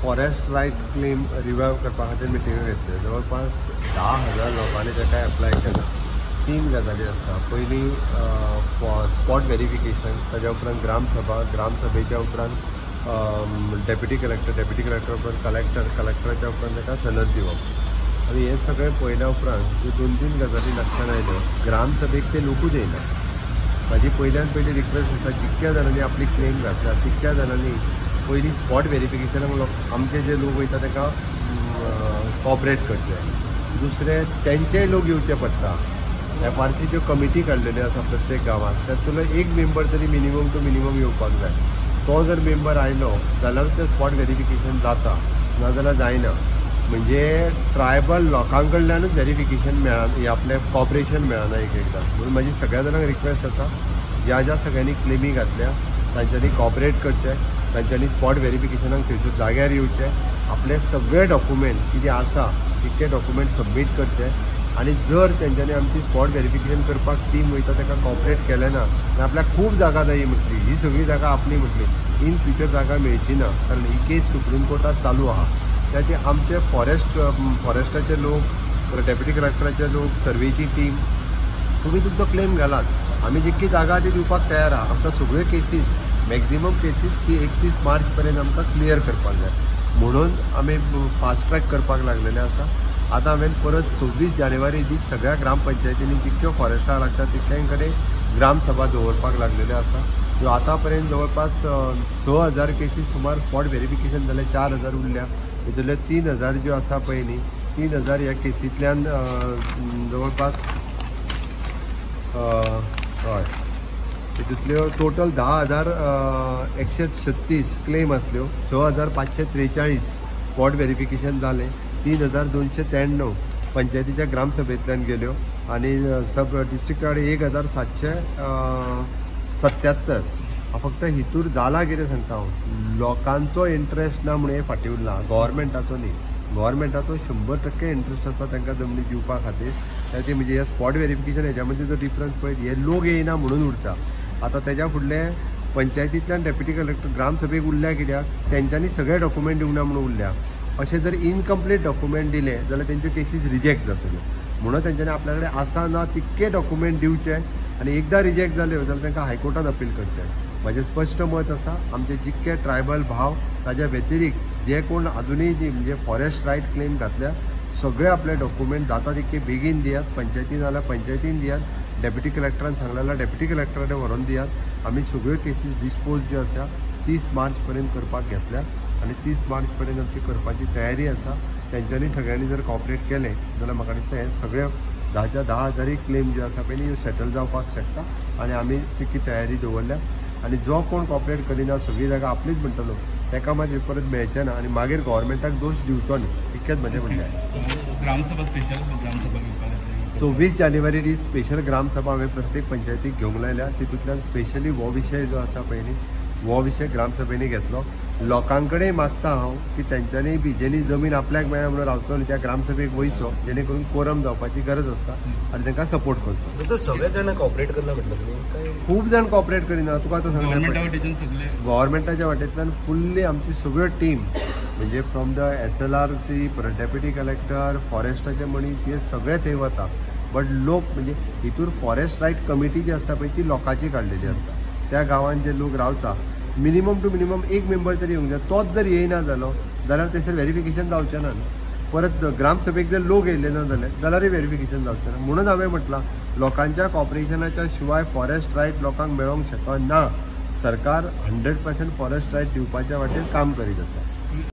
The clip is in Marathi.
फॉरेस्ट रायट क्लेम रिवायव करपा खातीर मिटिंग घेतल्यो. जवळपास 10,000 लोकांनी ताका एप्लाय केला. 3 गजाली आसता. पयली स्पॉट व्हेरिफिकेशन, ताज्या उपरांत ग्रामसभेच्या उपरांत डेप्युटी कलेक्टर उपरांत कलेक्टराच्या उपरांत ताका सनद दिवप. आनी हे सगळें पळयल्या उपरांत ज्यो 2-3 गजाली लक्षांत आयल्यो. ग्रामसभेक ते लोकूच येयना. म्हाजी पयल्यान पयली रिक्वेस्ट आसा, जितक्या जाणांनी आपली क्लेम घातला तितक्या जाणांनी पयलीं स्पॉट व्हेरिफिकेशनाक आमचे जे लोक वयता ताका कॉपरेट करचें. दुसरें तेंचेय लोक येवचे पडटा. FRCच्यो कमिटी काडलेल्यो आसा प्रत्येक गांवांत. तातूंतलो एक मेंबर तरी मिनिमम टू मिनिमम येवपाक जाय. तो जर मेंबर आयलो जाल्यार तें स्पॉट व्हेरिफिकेशन जाता, नाजाल्यार जायना. म्हणजे ट्रायबल लोकां कडल्यानूच व्हेरिफिकेशन मेळना, आपलें कॉपरेशन मेळना एक एकदां. म्हणून म्हाजी सगळ्या जाणांक रिक्वेस्ट आसा, ज्या सगळ्यांनी क्लेमी घातल्या तांच्यांनी कॉपरेट करचें, तांच्यांनी स्पॉट व्हेरिफिकेशनाक थंयसर जाग्यार येवचें, आपले सगळे डॉक्युमेंट कितें आसा तितके डॉक्युमेंट सबमीट करचे. आनी जर तेंच्यांनी आमची स्पॉट व्हेरिफिकेशन करपाक टीम वयता ताका कॉपरेट केलें ना, आपल्याक खूब जागा जायी म्हटली, ही सगळी जागा आपली म्हटली, इन फ्युचर जागा मेळची ना. कारण ही केस सुप्रीम कोर्टात चालू आहा. त्या खातीर आमचे फॉरेस्टाचे लोक, डेप्युटी कलेक्टराचे लोक, सर्वेची टीम, तुमी तुमचो क्लेम घालात. आमी जितकी जागा ती दिवपाक तयार आहा. आमकां सगळ्यो केसीस, मॅक्झिमम केसीस ती 31 मार्च पर्यंत आमकां क्लियर करपाक जाय. म्हणून आमी फास्ट ट्रॅक करपाक लागलेले आसा. आतां हांवें परत 26 जानेवारी दीस सगळ्या ग्रामपंचायतींनी जितक्यो फॉरेस्टाक लागता तितक्यां कडेन ग्रामसभा दवरपाक लागलेले आसा. ह्यो आतां पर्यंत जवळपास 6,000 केसीस सुमार स्पॉट व्हेरिफिकेशन जाले. 4,000 उरल्या. हितूंतले 3,000 ज्यो आसा पळय न्ही, 3,000 ह्या केसींतल्यान जवळपास हय हितूंतल्यो टोटल 10,136 क्लेम आसल्यो. 6,543 स्पॉट व्हेरिफिकेशन जालें. 3,293 पंचायतीच्या ग्रामसभेंतल्यान गेल्यो. आनी सब डिस्ट्रिक्टाक 1,777. फक्त हितूर जाला कितें सांगता हांव, लोकांचो इंट्रस्ट ना म्हणून हे फाटीं उरला, गव्हर्मेंटाचो न्ही. गव्हर्मेंटाचो 100% इंट्रस्ट आसा तांकां जमनी दिवपा खातीर. त्याची म्हणजे हे स्पॉट व्हेरिफिकेशन हेच्या मदीं जो डिफरन्स पळय, हे लोक येयना म्हणून उरता. आतां तेच्या फुडले पंचायतींतल्यान डेप्युटी कलेक्टर ग्रामसभेक उरल्या कित्याक तेंच्यांनी सगळे डॉक्युमेंट दिवना म्हणून उरल्या. अशें जर इनकम्प्लीट डॉक्युमेंट दिले जाल्यार तेंच्यो केसीस रिजेक्ट जातल्यो. म्हणून तेंच्यांनी आपल्या कडेन आसा ना तितके डॉक्युमेंट दिवचे. आनी एकदां रिजेक्ट जाल्यो जाल्यार तांकां हायकोर्टान अपील करचें. म्हजें स्पश्ट मत आसा, आमचे जितके ट्रायबल भाव ताज्या व्यतिरिक्त जे कोण अजुनूय म्हणजे फॉरेस्ट रायट क्लेम घातल्या सगळे आपले डॉक्युमेंट जाता तितके बेगीन दियात. पंचायतीन जाल्यार पंचायतीन दियात. डेप्युटी कलेक्टरान सांगलें जाल्यार डेप्युटी कलेक्टरान व्हरून दियात. आमी सगळ्यो केसीस डिस्पोज ज्यो आसा 30 मार्च पर्यंत करपाक घेतल्या. आनी 30 मार्च पर्यंत आमची करपाची तयारी आसा. तेंच्यांनी सगळ्यांनी जर कॉपरेट केलें जाल्यार म्हाका दिसता हे सगळे 10,000 क्लेम ज्यो आसा पळय ह्यो सेटल जावपाक शकता. आनी आमी तितकी तयारी दवरल्या. आनी जो कोण कॉपरेट करिना, सगळी जागा आपलीच म्हणटलो, ताका मागीर परत मेळचें ना. आनी मागीर गव्हर्मेंटाक दोश दिवचो न्ही. इतकेंच म्हजें म्हणणें आहे. ग्रामसभा स्पेशल ग्रामसभा घेवपाक 24 जानेवारी दीस स्पेशल ग्रामसभा हांवें प्रत्येक पंचायतीक घेवंक लायल्या. तितूंतल्यान स्पेशली हो विशय जो आसा पळय न्ही, हो विशय ग्रामसभेनी घेतलो. लोकां कडेन मागता हांव की तेंच्यांनी बी जेणी जमीन आपल्याक मेळ्ळ्या म्हणून रावचो न्ही त्या ग्रामसभेक वयचो, जेणे करून कोरम जावपाची गरज आसता आनी तांकां सपोर्ट करचो. सगळे जाण कॉपरेट करना म्हटलं खूब जाण कॉपरेट करिना. तुका आतां सांगलें गव्हर्मेंटाच्या वाटेंतल्यान फुल्ली आमची सगळ्यो टीम म्हणजे from the SLRC, deputy collector, फॉरेस्टाचे मनीस, हे सगळे थंय वता. बट लोक म्हणजे हितूर फॉरेस्ट रायट कमिटी जी आसता पळय ती लोकांची काडलेली आसता. त्या गांवांत जे लोक रावता मिनिमम टू मिनिमम एक मेंबर तरी येवंक जाय. तोच जर येयना जालो जाल्यार थंयसर व्हेरिफिकेशन जावचें ना. परत ग्रामसभेक जर लोक येयले ना जाल्यारय व्हेरिफिकेशन जावचें ना. म्हणून हांवें म्हटलां लोकांच्या कॉपरेशनाच्या शिवाय फॉरेस्ट रायट लोकांक मेळोंक शकना. सरकार 100% फॉरेस्ट रायट दिवपाच्या वाटेन काम करीत आसा.